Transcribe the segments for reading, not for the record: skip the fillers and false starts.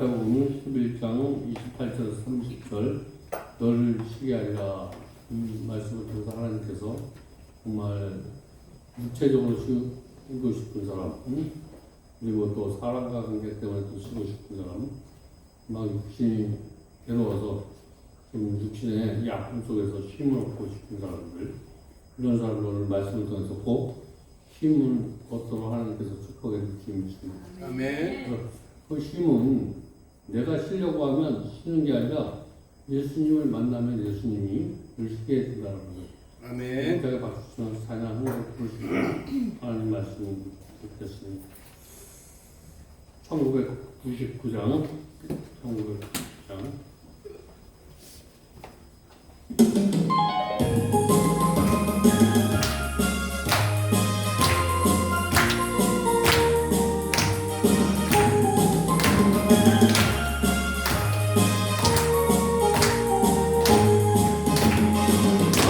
마태복음 11장 28절에서 30절 너를 쉬게 하리라 이 말씀을 통해서 하나님께서 정말 육체적으로 쉬고 싶은 사람 그리고 또 사람과 관계 때문에 또 쉬고 싶은 사람 막 육신이 괴로워서 좀 육신의 이 아픔 속에서 쉼을 얻고 싶은 사람들 이런 사람들을 말씀을 통해서 꼭 쉼을 얻도록 하나님께서 축복해 주십니다. 아멘. 그 쉼은 내가 쉬려고 하면 쉬는 게 아니라 예수님을 만나면 예수님이 우리를 쉬게 해준다는 거예요. 아멘. 제가 박수 치면서 찬양하는 걸 부르시고 하나님 말씀을 듣겠습니다. 1999장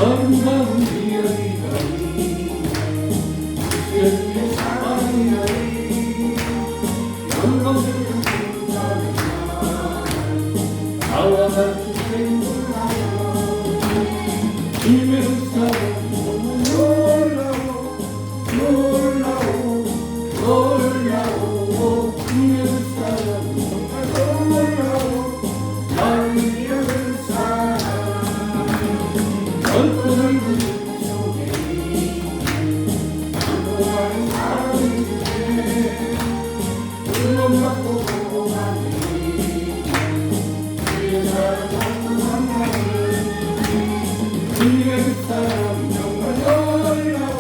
아름다운 이야기가니 예수의 사랑이야기 영광스러운 사랑이야 나와 같이 행복하여 주님의 사랑 놀라워 놀라워 놀라워 주님의 사랑 정말 놀라워 나를 위하는 사랑 얼굴을 부른 속에 안고하는 사람인데 울음받고 보고하네 그의 사랑 받고 만나네 그의 그 사랑 정말 놀라워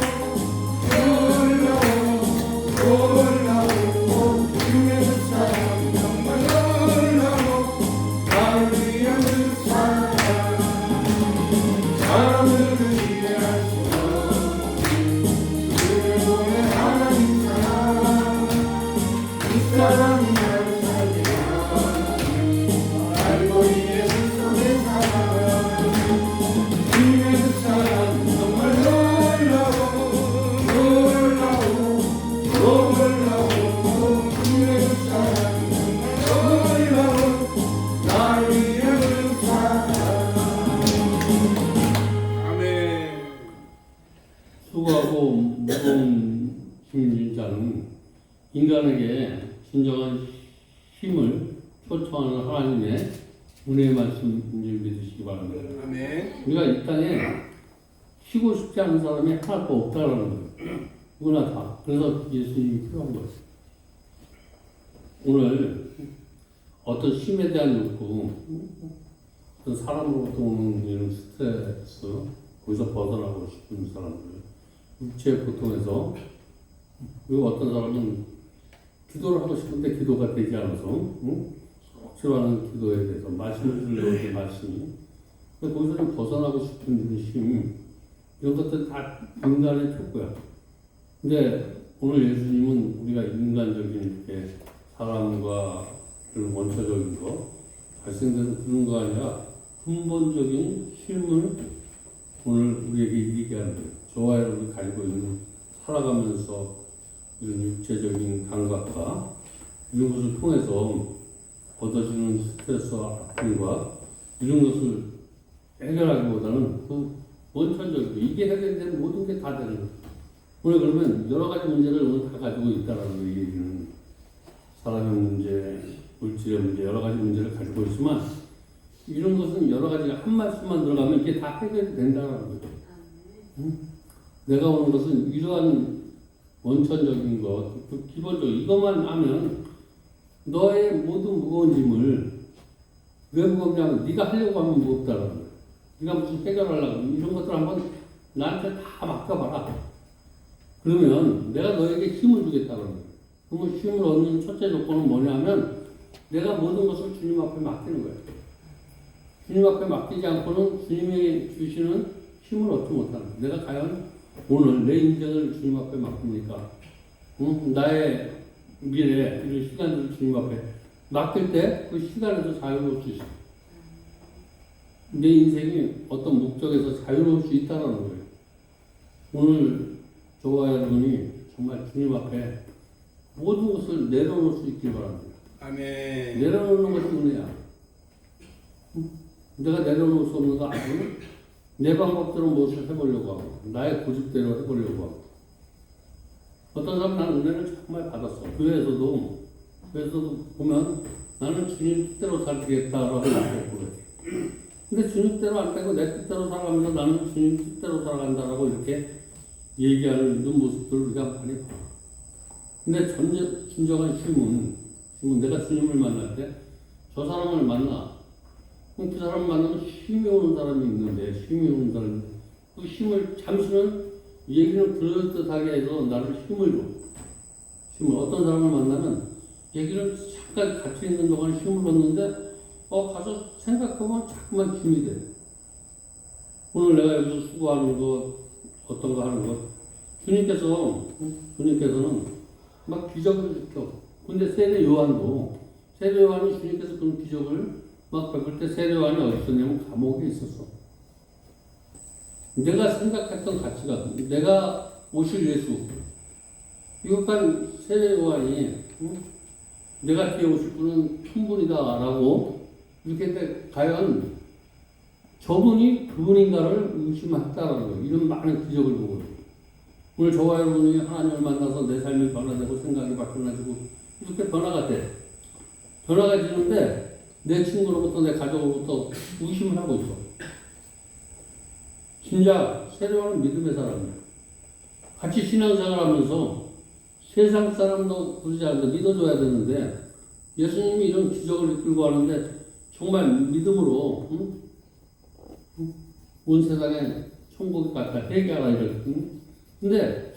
놀라워 놀라워 그의 그 사랑 정말 놀라워 나를 위한 그 사랑 사람들을 이해하시고 그의 몸에 하나님 사랑 그 사랑이 나를 살리라 알고 예수 속의 사랑 주님의 그 사랑 정말 놀라워 놀라워 놀라워 주님의 그 사랑 정말 놀라워 나를 위한 그 사랑 수고하고 무거운 힘진 자는 인간에게 진정한 힘을 초청하는 하나님의 은혜의 말씀을 믿으시기 바랍니다. 아멘. 우리가 이 땅에 쉬고 싶지 않은 사람이 하나도 없다라는 거예요. 누구나 다. 그래서 예수님이 필요한 거예요. 오늘 어떤 쉼에 대한 욕구, 어떤 사람으로부터 오는 이런 스트레스, 거기서 벗어나고 싶은 사람들, 육체의 고통에서, 그리고 어떤 사람은 기도를 하고 싶은데 기도가 되지 않아서, 억지로하는 기도에 대해서 말씀을 들으려고 할 말씀이, 거기서 좀 벗어나고 싶은 힘, 이런 것들 다 인간의 촉구야. 근데 오늘 예수님은 우리가 인간적인 이렇게 사람과 그런 원초적인 거, 발생되는 그런 거 아니라 근본적인 힘을 오늘 우리에게 얘기하는 거예요. 저와 여러분이 가지고 있는 살아가면서 이런 육체적인 감각과 이런 것을 통해서 얻어지는 스트레스와 아픔과 이런 것을 해결하기보다는 그 원천적이고 이게 해결되는 모든 게 다 되는 거예요. 오늘 그러면 여러 가지 문제를 오늘 다 가지고 있다라는 거 얘기는 사람의 문제, 물질의 문제, 여러 가지 문제를 가지고 있지만 이런 것은 여러 가지가 한 말씀만 들어가면 이게 다 해결이 된다는 거죠. 내가 오는 것은 이러한 원천적인 것, 그 기본적으로 이것만 하면 너의 모든 무거운 짐을 왜 무겁냐면 네가 하려고 하면 무겁다는 거야. 네가 무슨 해결하려고 이런 것들 한번 나한테 다 맡겨봐라. 그러면 내가 너에게 힘을 주겠다는 거야. 그러면 힘을 얻는 첫째 조건은 뭐냐면 내가 모든 것을 주님 앞에 맡기는 거야. 주님 앞에 맡기지 않고는 주님이 주시는 힘을 얻지 못하는 거야. 내가 과연 오늘 내 인생을 주님 앞에 맡깁니까? 나의 미래, 이런 시간들을 주님 앞에 맡길 때 그 시간에서 자유로울 수 있어. 내 인생이 어떤 목적에서 자유로울 수 있다는 거예요. 오늘 저와 여러분이 정말 주님 앞에 모든 것을 내려놓을 수 있길 바랍니다. 아멘. 내려놓는 것이 은혜야. 내가 내려놓을 수 없는 거 아니고 내 방법대로 무엇을 해보려고 하고 나의 고집대로 해보려고 하고 어떤 사람은 나는 은혜를 정말 받았어. 교회에서도 보면 나는 주님 뜻대로 살겠다라고 말했고 근데 주님 뜻대로 안 되고 내 뜻대로 살아가면서 나는 주님 뜻대로 살아간다라고 이렇게 얘기하는 이런 모습들을 우리가 많이 봐. 근데 진정한 힘은 내가 주님을 만날 때 저 사람을 만나 그 사람 만나면 힘이 오는 사람이 있는데 힘이 오는 사람이 그 힘을 잠시는 얘기는 그럴듯하게 해서 나를 힘을 줘. 힘을 어떤 사람을 만나면 얘기를 잠깐 같이 있는 동안 힘을 얻는데 가서 생각하면 자꾸만 힘이 돼. 오늘 내가 여기서 수고하는 것 어떤 거 하는 것 주님께서는 막 기적을 일으켜. 근데 세례 요한이 주님께서 그런 기적을 막 베풀 때 세례 요한이 어디 있었냐면 감옥에 있었어. 내가 생각했던 가치가 내가 오실 예수 이것간 세례 요한이 내가 뒤에 오실 분은 충분이다라고 이렇게 했는데 과연 저분이 그분인가를 의심했다라는 거예요. 이런 많은 기적을 보고 오늘 저와 여러분이 하나님을 만나서 내 삶이 변화되고 생각이 바뀌어지고 이렇게 변화가 돼. 변화가 되는데 내 친구로부터 내 가족으로부터 의심을 하고 있어. 진짜 세례요한은 믿음의 사람이야. 같이 신앙생활하면서 세상 사람도 그러지 않는데 믿어줘야 되는데 예수님이 이런 기적을 이끌고 하는데 정말 믿음으로 온 세상에 천국이 갔다 회개하라 이럴 근데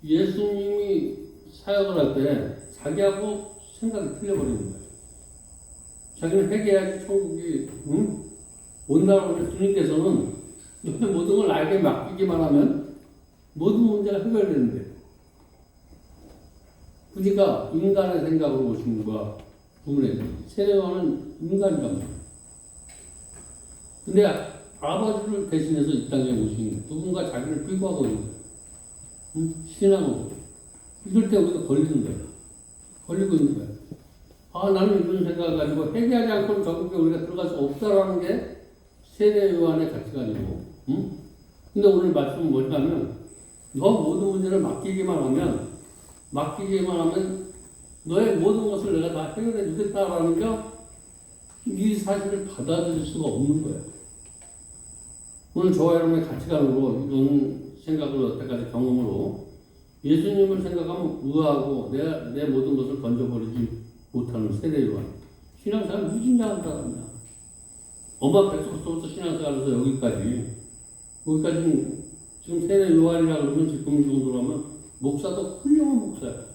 예수님이 사역을 할 때 자기하고 생각이 틀려버리는 거예요. 자기는 회개해야지 천국이 온다고 하는데 주님께서는 너의 모든 걸 나에게 맡기기만 하면 모든 문제가 해결되는데 그러니까 인간의 생각으로 오신 거야. 부분에 세례요한은 인간이란 말이야. 근데 아버지를 대신해서 이 땅에 오신 누군가 자기를 비교하고 있는 거야. 신앙으로. 이럴 때 우리가 걸리는 거야. 걸리고 있는 거야. 나는 이런 생각을 가지고 회개하지 않고는 전국에 우리가 들어갈 수 없다라는 게 세례 요한의 가치관이고, 근데 오늘 말씀은 뭐냐면, 너 모든 문제를 맡기기만 하면, 너의 모든 것을 내가 다 해결해 주겠다라는 게, 이 사실을 받아들일 수가 없는 거야. 오늘 저와 여러분의 가치관으로, 이런 생각으로 여태까지 경험으로, 예수님을 생각하면 우아하고, 내 모든 것을 던져버리지 못하는 세례 요한. 신앙생활 무진장한 사람이야. 엄마 뱃속부터 신앙생활에서 여기까지 지금 세례 요한이라 그러면 지금 정도로 하면 목사도 훌륭한 목사야.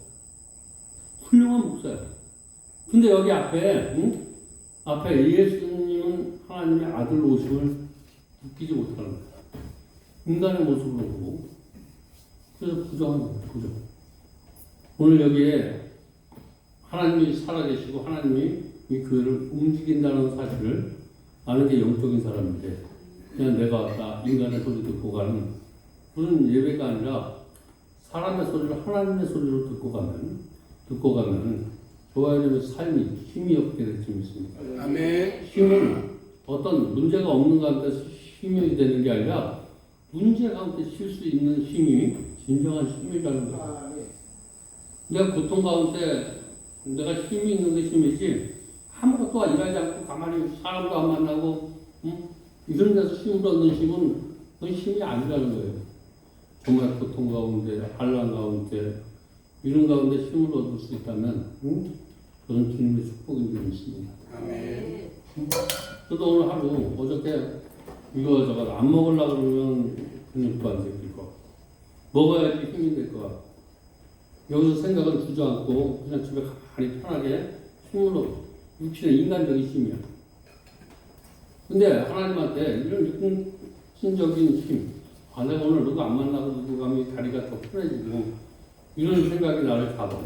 훌륭한 목사야. 근데 여기 앞에 예수님은 하나님의 아들 오심을 느끼지 못하는 거야. 인간의 모습으로 보고. 그래서 부정한 거야, 부정. 오늘 여기에 하나님이 살아계시고 하나님이 이 교회를 움직인다는 사실을 아는 게 영적인 사람인데 그냥 내가 왔다 인간의 소리 듣고 가는 그런 예배가 아니라 사람의 소리를 하나님의 소리로 듣고 가면 저와 여러분의 삶이 힘이 없게 될 수 있습니다. 아멘. 힘은 어떤 문제가 없는 가운데서 힘이 되는 게 아니라 문제 가운데 쉴 수 있는 힘이 진정한 힘이라는 거예요. 내가 고통 가운데 내가 힘이 있는 게 힘이지 아무것도 일하지 않고 가만히 사람도 안 만나고 이런 데서 힘을 얻는 힘은 그건 힘이 아니라는 거예요. 정말 고통 가운데 환난 가운데 이런 가운데 힘을 얻을 수 있다면 그런 주님의 축복인 줄 믿습니다. 아멘. 저도 오늘 하루 어저께 이거 저거 안 먹으려고 그러면 근육도 안 생길 거 먹어야지 힘이 될 거 같고 여기서 생각은 주저앉고 그냥 집에 가만히 편하게 힘으로 육신의 인간적인 힘이야. 근데 하나님한테 이런 육신적인 힘, 내가 오늘 누구 안 만나고 누구 가면 다리가 더 편해지고 이런 생각이 나를 잡아.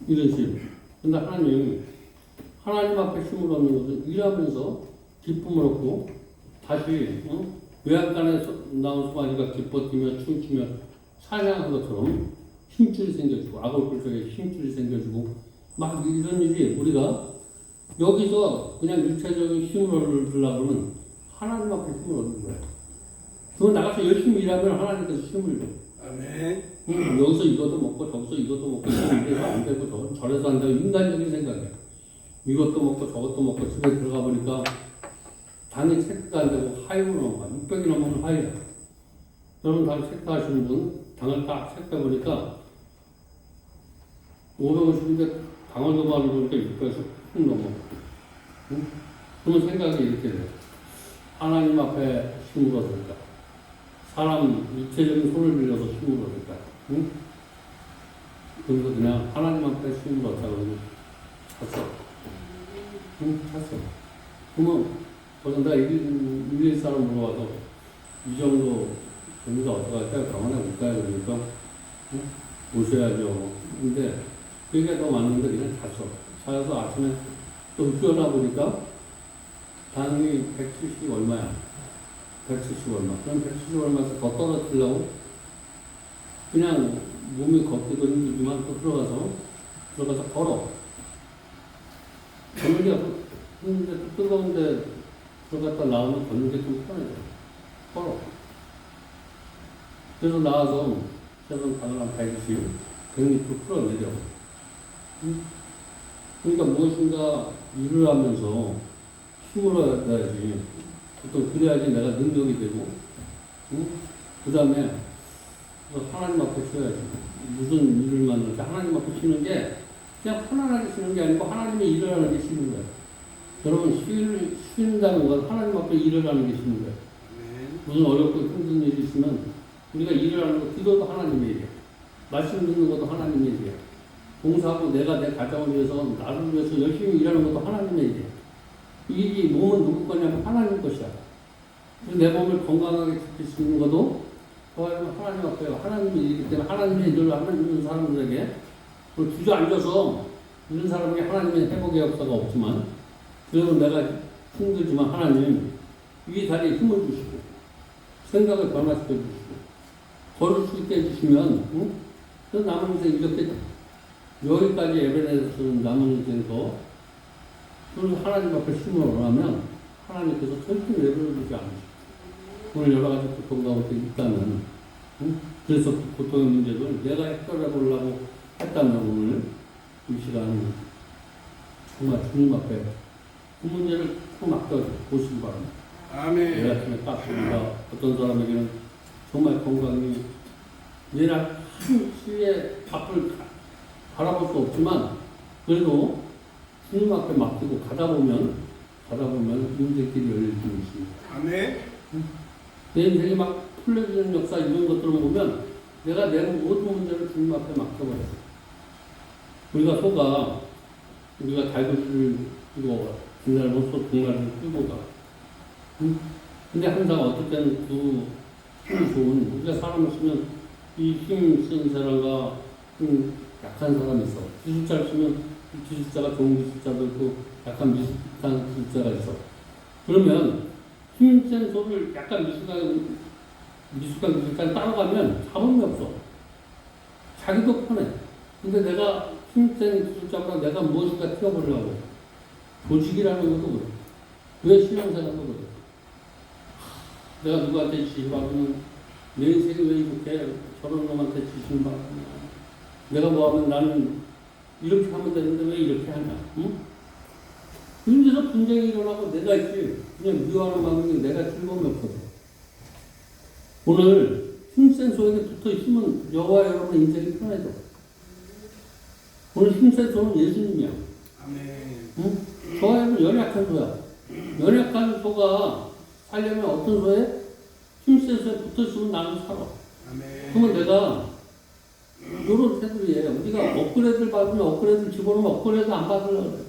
이런 힘. 근데 하나님 앞에 힘을 얻는 것은 일하면서 기쁨을 얻고 다시 외양간에 나온 소아지가 기뻐 뛰며 춤추며 찬양한 것처럼 힘줄이 생겨지고 악을 굴 적에 힘줄이 생겨지고 막 이런 일이 우리가 여기서 그냥 육체적인 힘을 얻으려고 하면 하나님 앞에 힘을 얻는 거야. 그건 나가서 열심히 일하면 하나님께서 힘을 줘. 아멘. 여기서 이것도 먹고 저기서 이것도 먹고 이래서 안 되고 저래서 안 되고 인간적인 생각이야. 이것도 먹고 저것도 먹고 집에 들어가 보니까 당이 체크가 안 되고 하이로 넘어가. 600이 넘으면 하이야. 여러분 당 체크하시는 분 당을 딱 체크해 보니까 550인데 당을 넘어가는 거니까 600에서 훅 넘어가. 응? 그러면 생각이 이렇게 돼. 하나님 앞에 힘을 얻을까? 사람 육체적인 손을 빌려서 힘을 얻을까? 응? 그래서 그냥 하나님 앞에 힘을 얻자고 찼어. 응? 찼어. 그러면 벌써 내가 이길 사람 물어봐서 이 정도 됩니다. 어떡할까요? 병원에 올까요? 그러니까 응? 오셔야죠. 근데 그게 더 맞는데 그냥 잤어. 자서 아침에 또 깨어나 보니까 당이 170 얼마야? 170 얼마. 그럼 170 얼마에서 더 떨어뜨리려고 그냥 몸이 걷기도 힘들지만 또 들어가서 걸어. 걷는 게 힘든데 또 뜨거운데 들어갔다 나오면 걷는 게 좀 편해져. 걸어. 그래서 나와서 최선 당을 한 120, 100m 풀어내려. 그러니까 무엇인가 일을 하면서 힘을 얻어야지. 또 그래야지 내가 능력이 되고, 응? 그 다음에 하나님 앞에 쉬어야지. 무슨 일을 만들 때 하나님 앞에 쉬는 게 그냥 편안하게 쉬는 게 아니고 하나님의 일을 하는 게 쉬는 거야. 여러분 쉰다는 건 하나님 앞에 일을 하는 게 쉬는 거야. 무슨 어렵고 힘든 일이 있으면 우리가 일을 하는 거, 기도도 하나님의 일이야. 말씀 듣는 것도 하나님의 일이야. 봉사하고 내가 내 가정을 위해서 나를 위해서 열심히 일하는 것도 하나님의 일이야. 이 몸은 누구 거냐면 하나님 것이야. 내 몸을 건강하게 지킬 수 있는 것도 하나님 앞에 하나님의 일이기 때문에 하나님의 일을 하는 이런 사람들에게 주저앉아서 이런 사람에게 하나님의 회복의 역사가 없지만 그래도 내가 힘들지만 하나님 이 다리에 힘을 주시고 생각을 변화시켜 주시고 걸을 수 있게 해주시면 응? 그래서 남은 인생 이렇게 여기까지 예배에서는 남은 인생에서 그리고 하나님 앞에 힘을 원하면 하나님께서 절대 내버려두지 않으시고 오늘 여러 가지 고통 가운데 있다면 응? 그래서 그 고통의 문제를 내가 해결해 보려고 했다면 오늘 이 시간 정말 주님 앞에 그 문제를 꼭 맡겨보시기 바랍니다. 아멘. 내일 아침에 딱 보니까 어떤 사람에게는 정말 건강이 내일 한 시에 앞을 바라볼 수 없지만 그래도 주님 앞에 맡기고 가다 보면 인생길이 열릴 수 있습니다. 아멘. 내 인생이 막 풀려지는 역사 이런 것들을 보면 내가 내 모든 문제를 주님 앞에 맡겨버렸어. 우리가 달구지를 이거 그날로 동날을 끌고 가. 근데 항상 어떨 때는 그 힘이 좋은 우리가 사람을 쓰면 이 힘 쓴 사람과 약한 사람이 있어. 기술자를 쓰면 기술자가 좋은 기술자도 있고 약간 미숙한 기술자가 있어. 그러면 힘센 소를 약간 미숙한 기술자를 따라가면 잡음이 없어. 자기도 편해. 근데 내가 힘센 기술자보다 내가 무엇인가 튀어보려고 조직이라는 것도 그래. 왜 신앙생활도 그래. 내가 누구한테 지시받으면 내 인생이 왜 이렇게 저런 놈한테 지시를 받느냐. 내가 뭐하면 나는 이렇게 하면 되는데 왜 이렇게 하냐. 응? 그래서 분쟁이 일어나고 내가 있지. 그냥 미워하는 마음이 내가 즐거움이 없거든. 오늘 힘센 소에게 붙어 있으면 여호와 여러분의 인생이 편해져. 오늘 힘센 소는 예수님이야. 아멘. 응? 저와 여러분 연약한 소야. 연약한 소가 살려면 어떤 소에? 힘센 소에 붙어 있으면 나는 살아. 아멘. 그러면 내가 요런 테두리에 우리가 업그레이드를 받으면 업그레이드를 집어넣으면 업그레이드 안 받으려고 그래.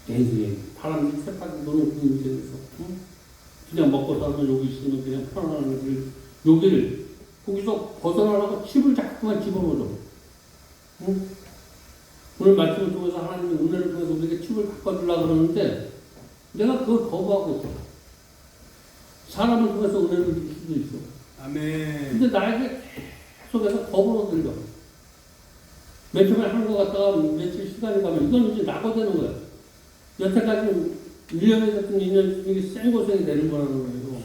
괜히 사람들이 세파기 노는 그 인생에서 응? 그냥 먹고 살면 여기 있으면 그냥 편안한 길 여기를 거기서 벗어나라고 칩을 자꾸만 집어넣어. 응? 오늘 말씀을 통해서 하나님의 은혜를 통해서 우리에게 칩을 바꿔주려고 그러는데 내가 그걸 거부하고 있어. 사람을 통해서 은혜를 줄 수도 있어. 아멘. 근데 나에게 속에서 거부로 들려. 맨 처음에 하는 거 갖다가 며칠 시간이 가면 이건 이제 낙오되는 거야. 여태까지 1년에 됐든 2년 이게 생고생이 되는 거라는 거예요.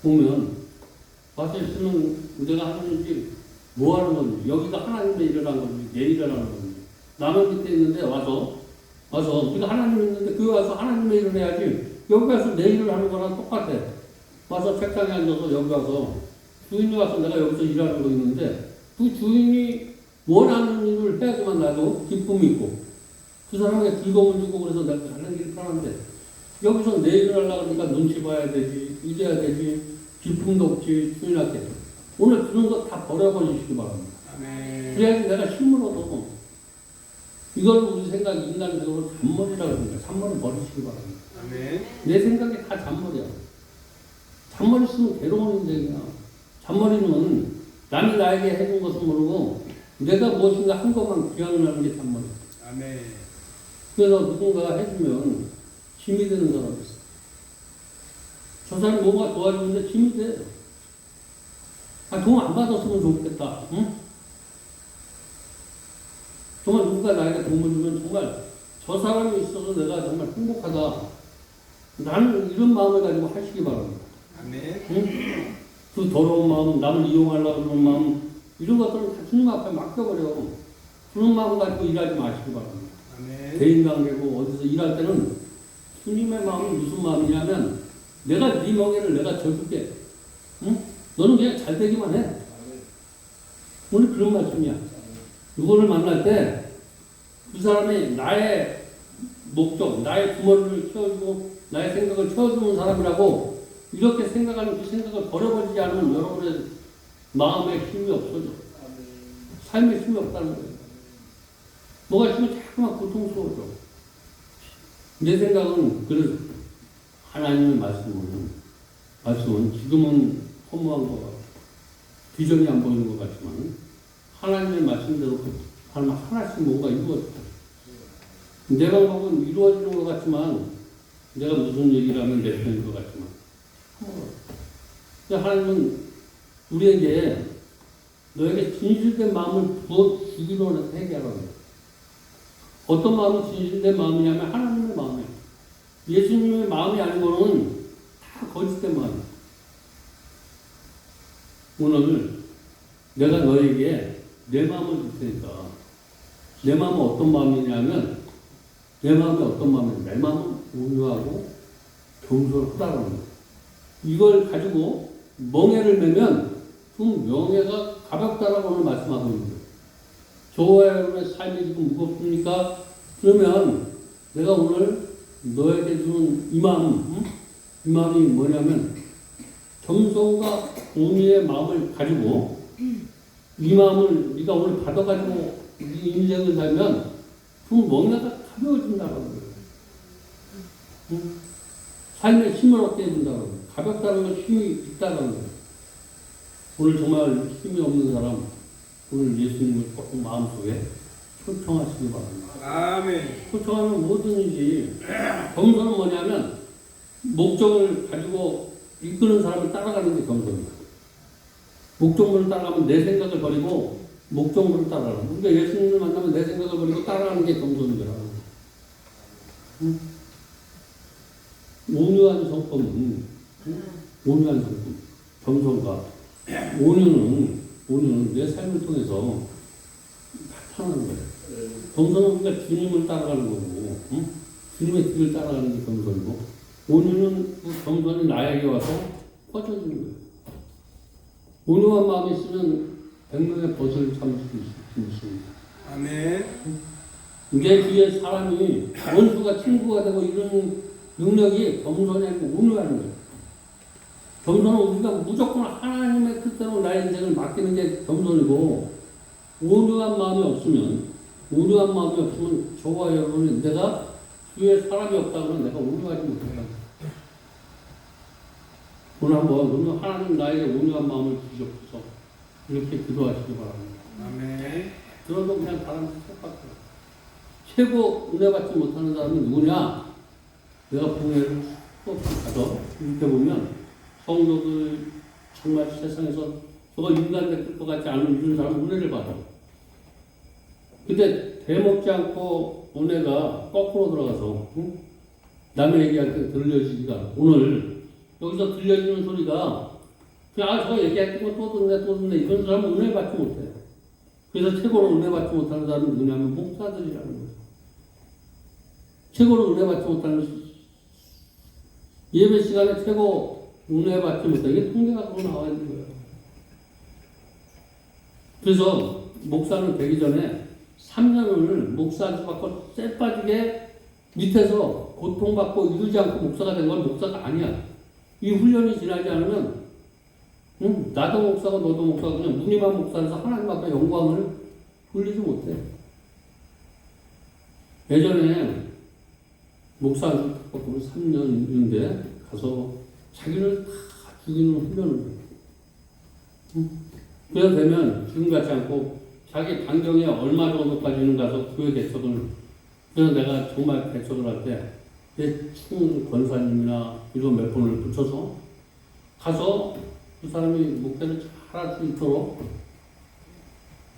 보면 와서 있으면 내가 하는지 뭐 하는 건지 여기가 하나님의 일을 하는 건지 내 일을 하는 건지 남은 밑에 있는데 와서 우리가 하나님 있는데 그 와서 하나님의 일을 해야지 여기 가서 내 일을 하는 거랑 똑같아. 와서 책상에 앉아서 여기 와서 주인이 와서 내가 여기서 일하는 거 있는데 그 주인이 원하는 일을 해야지만 나도 기쁨이 있고 그 사람에게 즐거움을 주고 그래서 내가 하는 일이 편한데 여기서 내 일을 하려고 하니까 눈치 봐야 되지 이래야 되지 기쁨도 없지 주인한테 오늘 그런 거 다 버려버리시기 바랍니다. 아멘. 그래야지 내가 힘을 얻어. 이걸 우리 생각 인간적으로 잔머리라고 합니다. 잔머리 버리시기 바랍니다. 아멘. 내 생각이 다 잔머리야. 잔머리 쓰면 괴로운 인생이야. 잔머리는 남이 나에게 해준 것을 모르고 내가 무엇인가 한 것만 기억나는 게 잔머리야. 아멘. 그래서 누군가가 해주면 힘이 되는 사람이 있어. 저 사람이 뭔가 도와주는데 힘이 돼. 돈 안 받았으면 좋겠다. 응? 정말 누군가 나에게 도움을 주면 정말 저 사람이 있어서 내가 정말 행복하다. 나는 이런 마음을 가지고 하시기 바랍니다. 아멘. 응? 그 더러운 마음, 남을 이용하려고 하는 마음, 이런 것들은 다 주님 앞에 맡겨버려. 그런 마음 가지고 일하지 마시기 바랍니다. 아멘. 대인관계고 어디서 일할 때는 주님의 마음이 무슨 마음이냐면 내가 네 멍에를 내가 져줄게. 응? 너는 그냥 잘 되기만 해. 오늘 그런 말씀이야. 누구를 만날 때 그 사람이 나의 목적, 나의 부모를 채워주고 나의 생각을 채워주는 사람이라고 이렇게 생각하는 그 생각을 버려버리지 않으면 여러분의 마음에 힘이 없어져. 삶에 힘이 없다는 거예요. 뭐가 있으면 자꾸만 고통스러워져. 내 생각은 그래서 하나님의 말씀은 지금은 허무한 것 같고 비전이 안 보이는 것 같지만 하나님의 말씀대로 하나씩 뭔가 이루어졌다. 내 방법은 이루어지는 것 같지만 내가 무슨 얘기를 하면 내 편인 것 같지만 하나님은 우리에게 너에게 진실된 마음을 부어주기로 해서 회개하라고 해요. 어떤 마음이 진실된 마음이냐면 하나님의 마음이에요. 예수님의 마음이 아닌 거는 다 거짓된 마음이에요. 오늘 내가 너에게 내 마음을 줄 테니까 내 마음은 어떤 마음이냐면 내 마음은 온유하고 겸손하다는 거예요. 이걸 가지고 멍에를 매면 그 명예가 가볍다라고 오늘 말씀하고 있는 거예요. 저와 여러분의 삶이 지금 무겁습니까? 그러면 내가 오늘 너에게 주는 이 마음이 뭐냐면 겸손과 온유의 마음을 가지고 이 마음을 네가 오늘 받아가지고 네 인생을 살면 그 멍에가 가벼워진다는 거예요. 응? 삶에 힘을 얻게 해준다는 거예요. 가볍다는 건 힘이 있다는 거예요. 오늘 정말 힘이 없는 사람 오늘 예수님을 꼭 마음속에 초청하시기 바랍니다. 아멘. 초청하면 뭐든지 겸손은 뭐냐면 목적을 가지고 이끄는 사람을 따라가는 게 겸손이에요. 목적물을 따라가면 내 생각을 버리고 목적물을 따라가는 거예요. 그러니까 예수님을 만나면 내 생각을 버리고 따라가는 게 겸손이더라. 응? 온유한 성품은 온유한 성품, 겸손과 온유는 내 삶을 통해서 나타나는 거예요. 겸손은 우리가 주님을 따라가는 거고, 응? 주님의 길을 따라가는 게 겸손이고, 온유는 그 겸손이 나에게 와서 퍼져주는 거예요. 온유한 마음이 있으면 100명의 벗을 참을 수 있습니다. 아멘. 내 뒤에 사람이 원수가 친구가 되고 이런 능력이 겸손이 아니고 온유하는 거예요. 겸손은 우리가 무조건 하나님의 뜻대로 나의 인생을 맡기는 게 겸손이고 온유한 마음이 없으면 저와 여러분이 내가 주위에 사람이 없다 그러면 내가 온유하지 못한다. 오늘 한번 하나님 나에게 온유한 마음을 주시옵소서 이렇게 기도하시기 바랍니다. 아멘. 들어도 그냥 다른 똑같아요. 최고 은혜 받지 못하는 사람이 누구냐? 내가 부흥회를 수없이 가서 이렇게 보면 성도들 정말 세상에서 저거 인간 될것 같지 않은 이런 사람 은혜를 받아. 근데 대먹지 않고 은혜가 거꾸로 들어가서 응? 남의 얘기할 때 들려지지가 않아. 오늘 여기서 들려지는 소리가 그냥 저거 얘기할 때만 또 듣네 이런 사람은 은혜 받지 못해. 그래서 최고로 은혜 받지 못하는 사람은 누구냐면 목사들이라는 거예요. 최고로 은혜 받지 못하는 예배 시간에 최고 은혜 받지 못해. 이게 통계가 그거 나와 있는 거예요. 그래서 목사는 되기 전에 3년을 목사한테 받고 쎄 빠지게 밑에서 고통받고 이루지 않고 목사가 된 건 목사가 아니야. 이 훈련이 지나지 않으면 나도 목사고 너도 목사고 그냥 무늬만 목사라서 하나님 앞에 영광을 돌리지 못해. 예전에 목사한테 받고 3년인데 가서 자기를 다 죽이는 훈련을 해. 그래야 되면 지금 같지 않고 자기 반경에 얼마 정도까지는 가서 교회 개척을 그래서 내가 정말 개척을 할 때 충 권사님이나 이런 몇 분을 붙여서 가서 그 사람이 목회를 잘할 수 있도록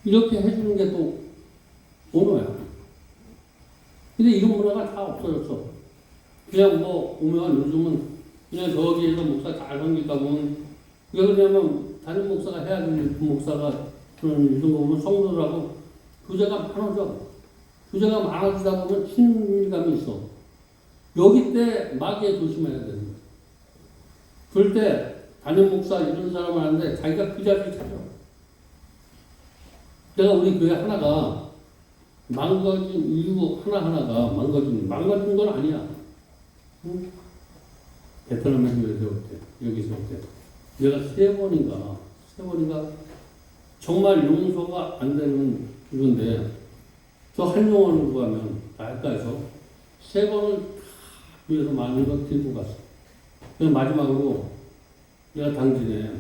이렇게 해주는 게 또 언어야. 근데 이런 문화가 다 없어졌어. 그냥 뭐 오면 요즘은 그냥 저기에서 목사 잘 섬기다 보면 왜 그러냐면 다른 목사가 해야 되는 그 목사가 그런 이런 거 보면 성도들하고 교제가 많아져. 교제가 많아지다 보면 친밀감이 있어. 여기 때 마귀에 조심해야 되는 거야. 그럴 때 담임 목사 이런 사람을 하는데 자기가 그 자리를 찾아. 내가 우리 교회 하나가 망가진 이유 하나하나가 망가진 건 아니야. 응? 베트남에 교회에서 올 때, 여기서 올 때. 내가 세 번인가 정말 용서가 안 되는 이건데 저 한용원을 구하면 나할까해서 세 번을 다 위해서 많은 걸 들고 갔어. 그래서 마지막으로 내가 당진에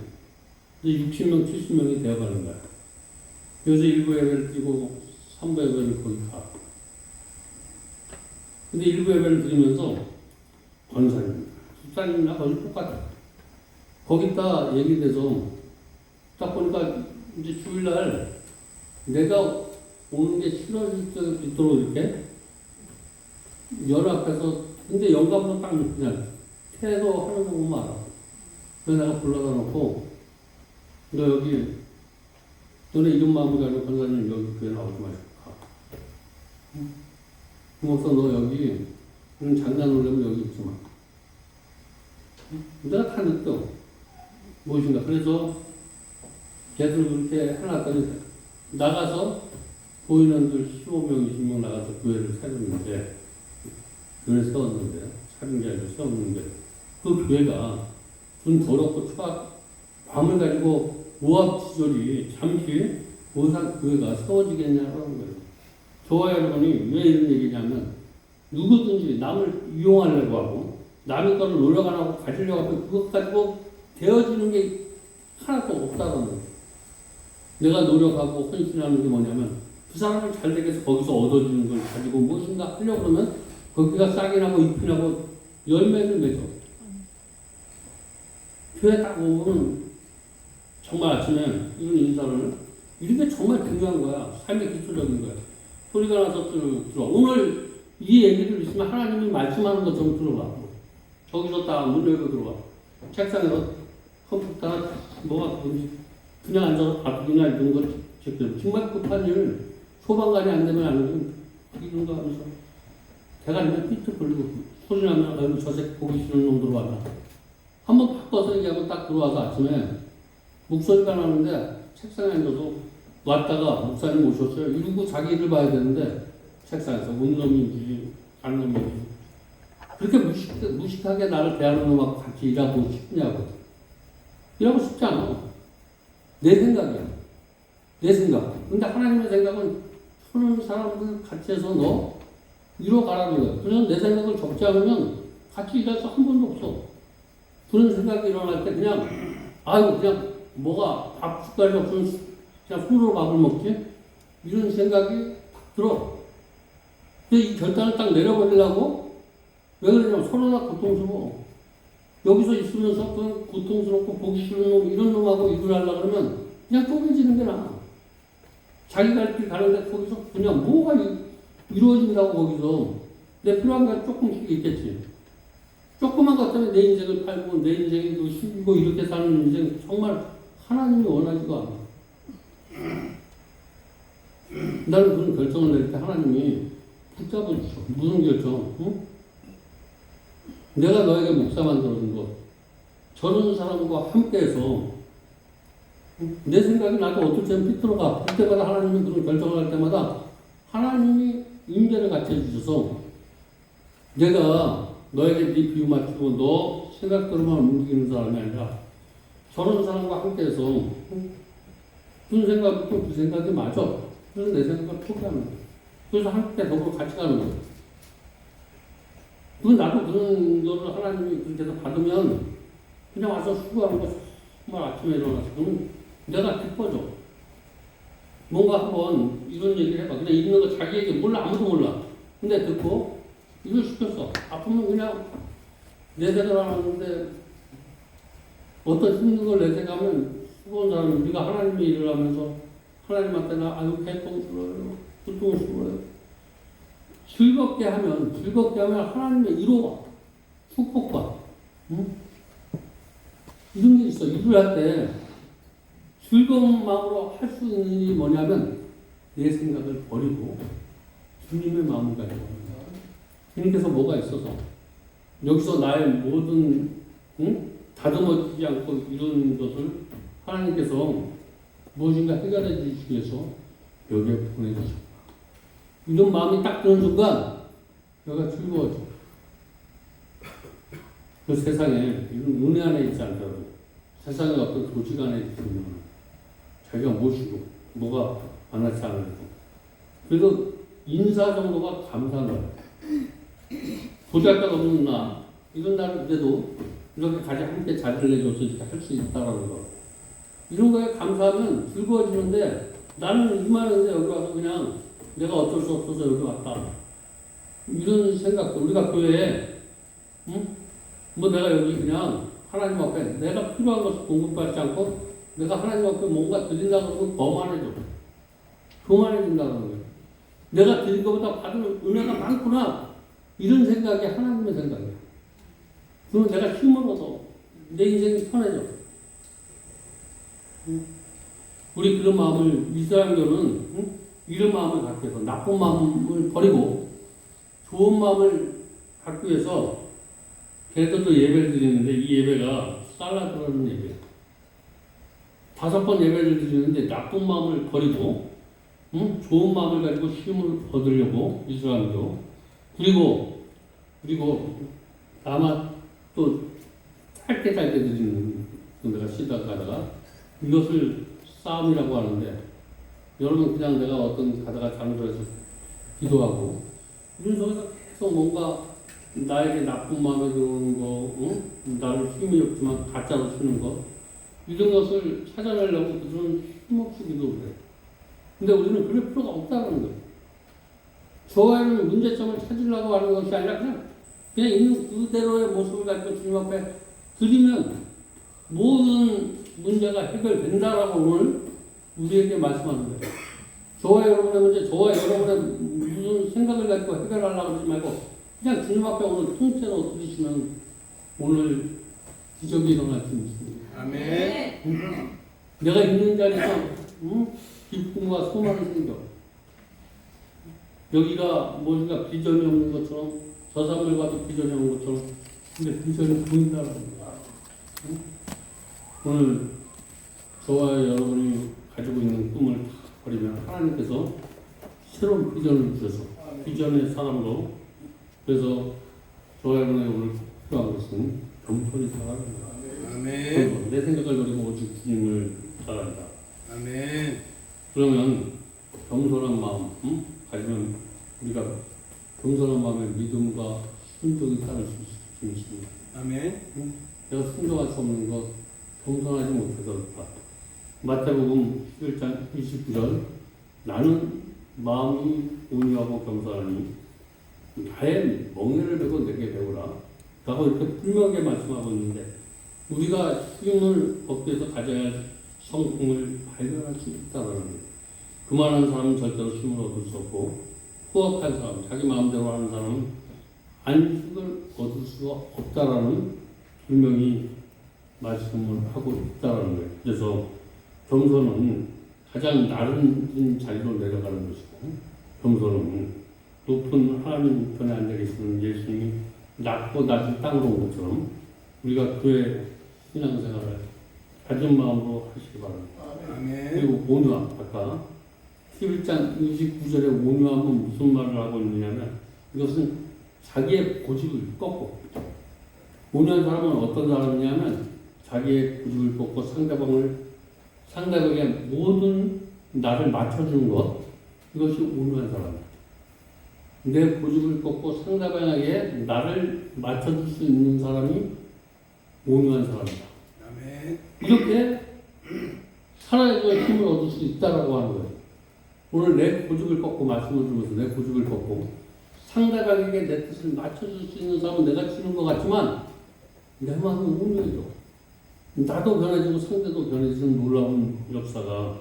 60명, 70명이 되어가는 거야. 그래서 1부 예배를 드리고 3부 예배를 거기 가. 근데 1부 예배를 드리면서 권사님, 집사님이나 거의 똑같아. 거기다 얘기돼서 딱 보니까 이제 주일날 내가 오는 게 싫어질 수 있도록 이렇게 연합해서 근데 영감으로 딱 그냥 태도하는 거 보면 알아. 그래서 내가 불러다 놓고 너 여기 너네 이름 마무리하는 권사님 여기 교회 나오지 마시고 가. 그 목사 너 여기 장난 올려면 여기 있지 마. 내가 다 느껴. 무엇인가. 그래서 걔들 그렇게 해놨더니 나가서 보이는들 15명, 20명 나가서 교회를 세웠는데 교회를 세웠는데 사림자리를 세웠는데 그 교회가 좀 더럽고 밤을 가지고 모압지졸이 잠시 보상 교회가 세워지겠냐고 하는 거예요. 저와 여러분이 왜 이런 얘기냐면 누구든지 남을 이용하려고 하고 남의 거를 노력 안 하고 가지려고 하고 그것 가지고 되어지는 게 하나도 없다는 거예요. 내가 노력하고 헌신하는 게 뭐냐면 그 사람을 잘 되게 해서 거기서 얻어지는 걸 가지고 무엇인가 하려고 그러면 거기가 싹이 나고 잎이 나고 열매를 맺어. 교회 딱 오면 정말 아침에 이런 인사를 이런 게 정말 중요한 거야. 삶의 기초적인 거야. 소리가 나서 들어. 오늘 이 얘기를 있으면 하나님이 말씀하는 것처럼 들어봐. 저기서 딱 문 열고 들어와. 책상에서 컴퓨터나 뭐가 그냥 앉아서 바쁘기나 이런 걸 지금 정말 급한 일 소방관이 안 되면 안 되면 이런 거 하면서 대가리면 삐뚤 걸리고 소리 나면 아유 저 새끼 보기 싫은 놈 들어왔나. 한번 바꿔서 얘기하면 딱 들어와서 아침에 목소리가 나는데 책상에 앉아서 왔다가 목사님 오셨어요. 이러고 자기 일을 봐야 되는데 책상에서 온 놈인지 간 놈인지 그렇게 무식하게 나를 대하는 놈하고 같이 일하고 싶냐고. 일하고 싶지 않아. 내 생각이야. 내 생각. 근데 하나님의 생각은 서는 사람들 같이 해서 너 이뤄가라는 거야. 그래서 내 생각을 적지 않으면 같이 일할 수 한 번도 없어. 그런 생각이 일어날 때 그냥 아유 그냥 뭐가 밥 숟갈이 없으면 그냥 손으로 밥을 먹지? 이런 생각이 딱 들어. 근데 이 결단을 딱 내려버리려고 왜 그러냐면 서로 다 고통스러워. 여기서 있으면서 그 고통스럽고 보기 싫은 놈 이런 놈하고 일을 하려고 그러면 그냥 쪼개지는 게 나아. 자기 갈 길 가는데 거기서 그냥 뭐가 이루어진다고 거기서 내 필요한 게 조금씩 있겠지. 조그만 것 때문에 내 인생을 팔고 내 인생이 힘들고 이렇게 사는 인생 정말 하나님이 원하지가 않아. 나는 그런 결정을 낼 때 하나님이 붙잡아 주셔. 무슨 결정? 응? 내가 너에게 목사 만들어준 것. 저런 사람과 함께해서 내 생각이 나도 어떨 때는 삐뚤어가. 그때마다 하나님이 그런 결정을 할 때마다 하나님이 임재를 같이 해주셔서 내가 너에게 네 비유 맞추고 너 생각대로만 움직이는 사람이 아니라 저런 사람과 함께해서 그 생각이 또 그 생각이 맞아. 그래서 내 생각을 포기하는 거야. 그래서 함께 더불어 같이 가는 거야. 그 나도 그런 거를 하나님이 그렇게 해서 받으면 그냥 와서 수고하는 거 정말 아침에 일어나서 그러면 내가 기뻐져. 뭔가 한번 이런 얘기를 해봐. 그냥 있는 거 자기에게 몰라. 아무도 몰라. 근데 듣고 이걸 시켰어. 아프면 그냥 내색을 하는데 어떤 힘든 걸 내색하면 수고한 사람은 우리가 하나님의 일을 하면서 하나님한테 나 아유 개통스러워요. 고통스러워요. 즐겁게 하면 하나님의 이루어 축복과 응? 이런 게 있어. 일을 할 때 즐거운 마음으로 할 수 있는 일이 뭐냐면 내 생각을 버리고 주님의 마음을 가지고 합니다. 주님께서 뭐가 있어서 여기서 나의 모든 다듬어지지 않고 이런 것을 하나님께서 무엇인가 해결해 주시기 위해서 여기에 보내주셨다. 이런 마음이 딱 드는 순간 여기가 즐거워져. 그 세상에 이런 은혜 안에 있지 않더라도 세상에 어떤 조직 안에 있으면 자기가 무엇이고 뭐가 만나지 않아도 그래도 인사 정도가 감사한 거야. 보잘것 없는 나 이런 날인데도 이렇게 같이 함께 자리를 내줘서 이렇게 할 수 있다라는 거 이런 거에 감사하면 즐거워지는데 나는 이만한데 여기 와서 그냥 내가 어쩔 수 없어서 여기 왔다 이런 생각도 우리가 교회에 뭐 내가 여기 그냥 하나님 앞에 내가 필요한 것을 공급받지 않고 내가 하나님 앞에 뭔가 드린다고 하면 거만해져. 교만해진다는 거예요. 내가 드린 것보다 받은 은혜가 많구나. 이런 생각이 하나님의 생각이야. 그러면 내가 힘을 얻어. 내 인생이 편해져. 우리 그런 마음을 이스라엘교는 이런 마음을 갖기 위해서 나쁜 마음을 버리고 좋은 마음을 갖기 위해서 걔들도 예배를 드리는데 이 예배가 살라드라는 예배야. 5번 예배를 드리는데 나쁜 마음을 버리고 좋은 마음을 가지고 힘을 얻으려고 이스라엘교 그리고 아마 또 짧게 드리는 내가 시작하다가 이것을 싸움이라고 하는데 여러분 그냥 내가 어떤 가다가 장소에서 기도하고 이런 속에서 계속 뭔가 나에게 나쁜 마음에 들어오는 거, 나를 힘이 없지만 가짜로 쓰는 거 이런 것을 찾아내려고 그들은 힘없이 기도를 해. 근데 우리는 그럴 필요가 없다는 거예요. 좋아하는 문제점을 찾으려고 하는 것이 아니라 그냥 있는 그대로의 모습을 가지고 주님 앞에 드리면 모든 문제가 해결된다라고 오늘 우리에게 말씀하는 거예요. 저와 여러분의 문제, 저와 여러분의 무슨 생각을 가지고 해결하려고 하지 말고 그냥 주님 앞에 오늘 통째로 드리시면 오늘 기적이 일어날 수 있습니다. 아멘. 내가 있는 자리에서 기쁨과 소망이 생겨. 여기가 뭔가 비전이 없는 것처럼 저 사람을 봐도 비전이 없는 것처럼 근데 비전이 보인다는 거야. 오늘 저와 여러분이 가지고 있는 꿈을 다 버리면 하나님께서 새로운 비전을 주셔서 비전의 사람으로 그래서 저와 여러분이 오늘 필요한 것은 겸손히 살아가는 거야. 아멘. 내 생각을 버리고 오직 주님을 따라간다. 아멘. 그러면 겸손한 마음 가지면 우리가 겸손한 마음에 믿음과 순종이 따를 수 있습니다. 아멘. 내가 순종할 수 없는 것 겸손하지 못해서 그렇다. 마태복음 11장 29절 나는 마음이 온유하고 겸손하니 나의 멍에를 베고 내게 배우라 라고 이렇게 분명하게 말씀하고 있는데 우리가 힘을 얻기 위해서 가져야 할 성품을 발견할 수 있다는 거예요. 그만한 사람은 절대로 힘을 얻을 수 없고 후업한 사람, 자기 마음대로 하는 사람은 안식을 얻을 수가 없다라는 분명히 말씀을 하고 있다라는 거예요. 그래서 겸손은 가장 낮은 자리로 내려가는 것이고 겸손은 높은 하나님 편에 앉아 계시는 예수님이 낮고 낮은 땅으로 온 것처럼 우리가 그의 신앙생활을 가진 마음으로 하시기 바랍니다. 아멘. 그리고 온유함, 아까 11장 29절에 온유함은 무슨 말을 하고 있느냐면 이것은 자기의 고집을 꺾고 온유한 사람은 어떤 사람이냐면 자기의 고집을 꺾고 상대방의 모든 나를 맞춰주는 것 이것이 온유한 사람이다. 내 고집을 꺾고 상대방에게 나를 맞춰줄 수 있는 사람이 온유한 사람이다. 아멘. 이렇게 살아야지만 힘을 얻을 수 있다라고 하는 거예요. 오늘 내 고집을 꺾고 말씀을 주면서 내 고집을 꺾고 상대방에게 내 뜻을 맞춰줄 수 있는 사람은 내가 치는 것 같지만 내 마음은 온유해져. 나도 변해지고 상대도 변해지는 놀라운 역사가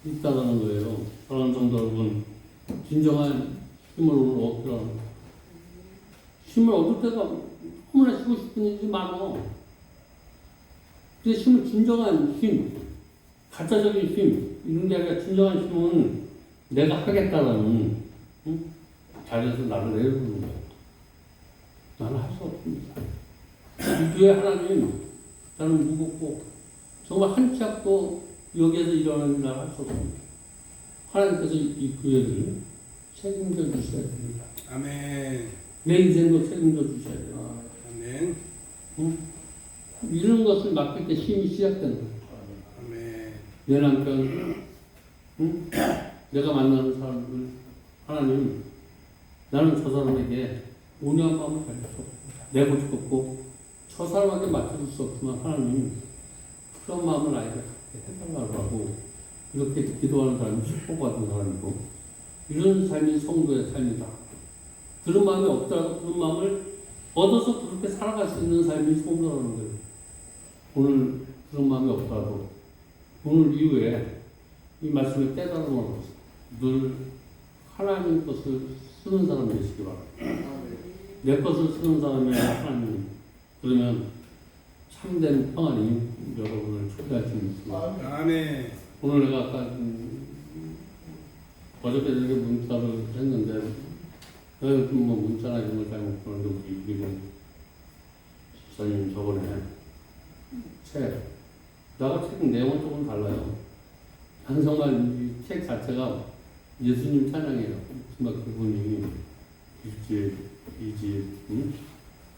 있다는 거예요. 사랑하는 성도 여러분, 진정한 힘을 오늘 얻으라는 거예요. 힘을 얻을 때가 너무나 쉬고 싶은 일이 많아. 근데 힘은 진정한 힘, 가짜적인 힘, 이런 게 아니라 진정한 힘은 내가 하겠다라는 자리에서 나를 내려놓는 거야. 나는 할 수 없습니다. 이 교회 하나님, 나는 무겁고 정말 한 치 앞도 여기에서 일어나는 일을 할 수 없습니다. 하나님께서 이 교회를 책임져 주셔야 됩니다. 아멘. 내 인생도 책임져 주셔야 돼요. 아멘. 이런 것을 맡길 때 힘이 시작되는 거예요. 아멘. 내 남편, 내가 만나는 사람들, 하나님, 나는 저 사람에게 온유한 마음을 가질 수 없습니다. 내 고집 없고 저 사람에게 맞춰줄 수 없지만 하나님, 그런 마음을 나에게 해달라고 하고 이렇게 기도하는 사람이 축복 받은 사람이고 이런 삶이 성도의 삶이다. 그런 마음이 없더라도 그런 마음을 얻어서 그렇게 살아갈 수 있는 삶이 성도라는 거예요. 오늘 그런 마음이 없더라도 오늘 이후에 이 말씀을 깨달음으로 늘 하나님 것을 쓰는 사람이 되시기 바랍니다. 내 것을 쓰는 사람이 하나님, 그러면 참된 평안이 여러분을 초대할 수 있습니다. 아멘. 오늘 내가 아까 어저께 저녁에 문자를 했는데 내가 요즘 뭐 문자나 이런 걸 잘 못 보는데 우리 이기근 집사님 저번에 책, 나가 책 내용은 조금 달라요. 난 정말 이 책 자체가 예수님 찬양이에요. 정말 그분이 이집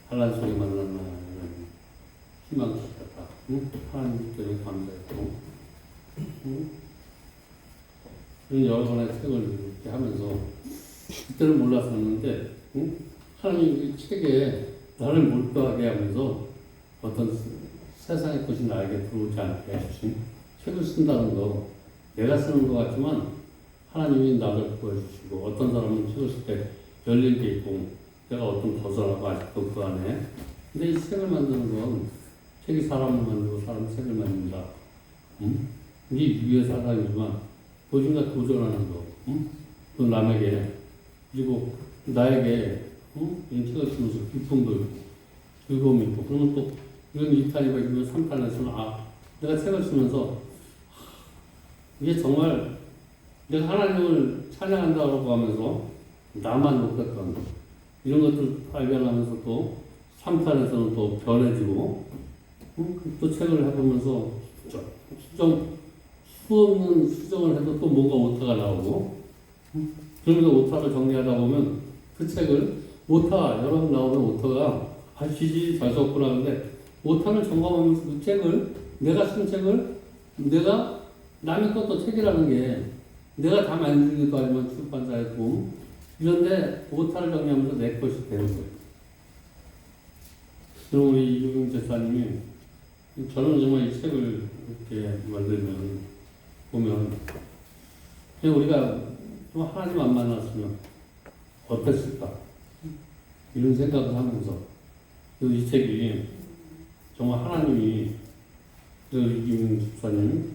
한란 속에 만났나 희망 같다. 하나님께 감사했고 이런 여러 권의 책을 이렇게 하면서 그때는 몰랐었는데 하나님 이 책에 나를 몰두하게 하면서 어떤 세상의 것이 나에게 들어오지 않게 해주신 책을 쓴다는 거 내가 쓰는 것 같지만 하나님이 나를 보여주시고 어떤 사람은 책을 쓸 때 열린 게 있고 내가 어떤 벗어나고 아직도 그 안에 근데 이 책을 만드는 건 책이 사람을 만들고 사람이 책을 만든다. 이 위에 사람이지만 도전과 도전하는 거. 또 남에게 그리고 나에게 이 책을 쓰면서 기쁨도 있고 즐거움이 있고 그러면 또 이건 2탄이고 이건 3탄에서는 내가 책을 쓰면서 이게 정말 내가 하나님을 찬양한다고 하면서 나만 높였던 이런 것들 발견하면서 또 3탄에서는 또 변해지고 또 책을 해보면서 수 없는 수정을 해도 또 뭔가 오타가 나오고 그러면서 오타를 정리하다 보면 그 책을 여러 번 나오면 오타가 지지 잘 썼구나 하는데 오타를 점검하면서 그 책을 내가 쓴 책을 내가 남의 것도 책이라는 게 내가 다 만들기도 하지만 출판사의 도움 이런데 오타를 정리하면서 내 것이 되는 거예요. 그럼 우리 이규경 제사님이 저는 정말 이 책을 이렇게 만들면 보면 그냥 우리가 좀 하나님 안 만났으면 어땠을까 이런 생각을 하면서 이 책이 정말 하나님이 이규경 집사님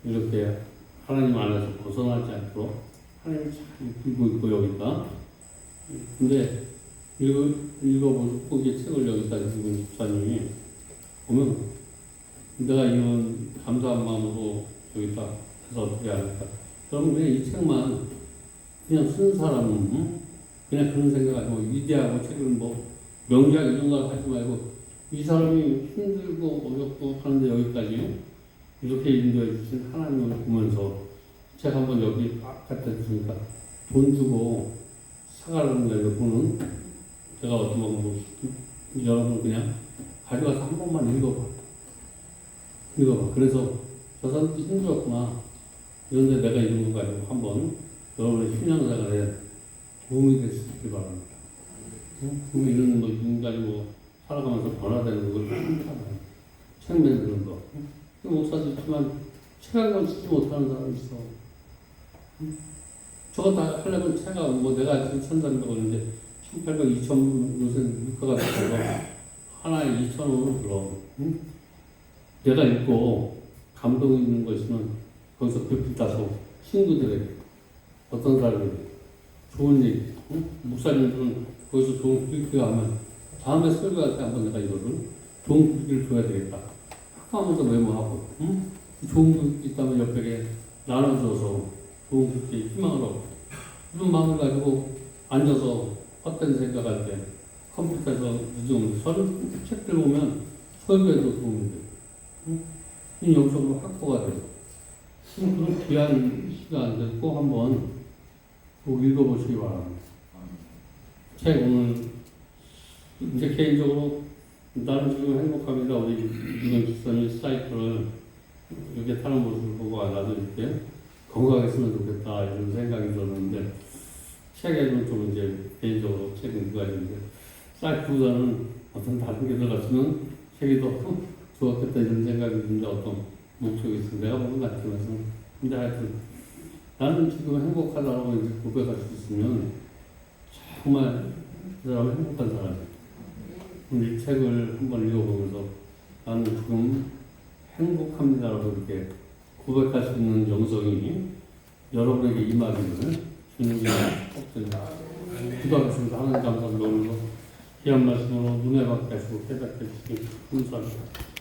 이렇게 하나님 안에서 벗어나지 않도록 하나님이 잘 이끌고 있고 여기다. 근데 읽어보고 거기에 책을 여기다 읽은 집사님이 보면 내가 이런 감사한 마음으로 여기다 해서 어떻게 할까. 여러분 그냥 이 책만 그냥 쓴 사람은 그냥 그런 생각하고 위대하고 책을 뭐 명작 이런 걸 하지 말고 이 사람이 힘들고 어렵고 하는데 여기까지 이렇게 인도해 주신 하나님을 보면서 제가 한번 여기 갖다 주니까 돈 주고 사가는 거예요. 보는 제가 어떤 방법 여러분 그냥 가져가서 한 번만 읽어봐. 그래서 저 사람도 힘들었구나. 이런데 내가 이런 거 가지고 한번 여러분의 신앙생활에 도움이 될 수 있길 바랍니다. 그럼 이런 뭐 가지고 살아가면서 변화되는 걸 많잖아요. 책 만드는 거. 목사도 있지만 책 한 권 쓰지 못하는 사람이 있어. 저거 다 하려면 책가 뭐 내가 지금 1,300원인데 1,800, 2,000 요새 물가가 비싸서 하나에 2,000원은 들어. 응? 내가 읽고 감동 있는 거 있으면 거기서 글귀 따서 친구들에게 어떤 사람에게 좋은 얘기. 응? 목사님들은 거기서 좋은 글귀 하면 다음에 설교할 때 한번 내가 이거를 좋은 글귀를 줘야 되겠다. 하면서 메모하고, 응? 좋은 글귀 있다면 옆에 나눠줘서 좋은 글귀 희망을 얻고, 이런 마음을 가지고 앉아서 헛된 생각할 때 컴퓨터에서 요즘 책들 보면 설교에도 도움이 돼요. 응? 영적으로 확보가 돼요. 그런 귀한 시간들 꼭 한번 꼭 읽어보시기 바랍니다. 책 오늘 이제 개인적으로 나는 지금 행복합니다. 우리 이건 집사님 사이트를 이렇게 타는 모습을 보고 나도 이렇게 건강했으면 좋겠다 이런 생각이 들었는데 책에는 좀 이제 개인적으로 책은 그거 있는데 사이트보다는 어떤 다른 게 들어갔으면 책이 더 좋았겠다 이런 생각이 드는데 어떤 목적이 있어 내가 보는 것 같으면서 근데 하여튼 나는 지금 행복하다고 이제 고백할 수 있으면 정말 그 사람은 행복한 사람이에요. 이 책을 한번 읽어보면서 나는 지금 행복합니다라고 이렇게 고백할 수 있는 영성이 여러분에게 임하기를 주님께 축복드립니다. 기도하겠습니다. 하나님 감사합니다. 오늘도 귀한 말씀으로 눈에 받게 하시고 깨닫게 해주시기 감사합니다.